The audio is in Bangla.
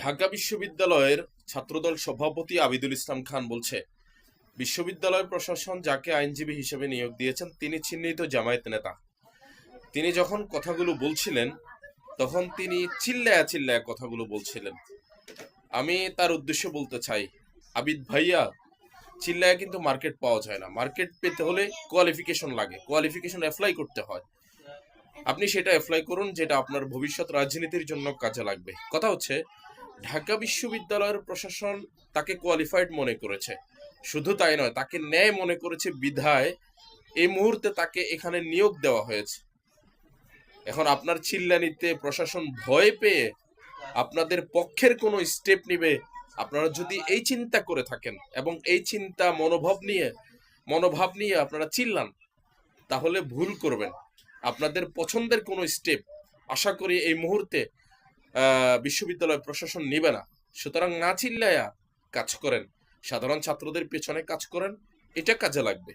ঢাকা বিশ্ববিদ্যালয়ের ছাত্রদল সভাপতি আবিদুল ইসলাম খান বলছে, বিশ্ববিদ্যালয় প্রশাসন যাকে আইনজীবী হিসেবে নিয়োগ দিয়েছেন তিনি চিহ্নিত জামায়াত নেতা। তিনি যখন কথাগুলো বলছিলেন তখন তিনি চিল্লায়া চিল্লায়া কথাগুলো বলছিলেন। আমি তার উদ্দেশ্য বলতে চাই, আবিদ ভাইয়া, চিল্লায়া কিন্তু মার্কেট পাওয়া যায় না। মার্কেট পেতে হলে কোয়ালিফিকেশন লাগে, কোয়ালিফিকেশন অ্যাপ্লাই করতে হয়। আপনি সেটা অ্যাপ্লাই করুন যেটা আপনার ভবিষ্যৎ রাজনীতির জন্য কাজে লাগবে। কথা হচ্ছে, ঢাকা বিশ্ববিদ্যালয়ের প্রশাসন তাকে কোয়ালিফাইড মনে করেছে, শুধু তাই নয়, তাকে ন্যায় মনে করেছে বিধায় এই মুহূর্তে তাকে এখানে নিয়োগ দেওয়া হয়েছে। এখন আপনার চিল্লানিতে প্রশাসন ভয় পেয়ে আপনাদের পক্ষের কোনো স্টেপ নিবে, আপনারা যদি এই চিন্তা করে থাকেন এবং এই চিন্তা মনোভাব নিয়ে আপনারা চিল্লান, তাহলে ভুল করবেন। আপনাদের পছন্দের কোনো স্টেপ আশা করি এই মুহূর্তে বিশ্ববিদ্যালয় প্রশাসন নিবে না। সুতরাং না চিল্লায়া কাজ করেন, সাধারণ ছাত্রদের পেছনে কাজ করেন, এটা কাজে লাগবে।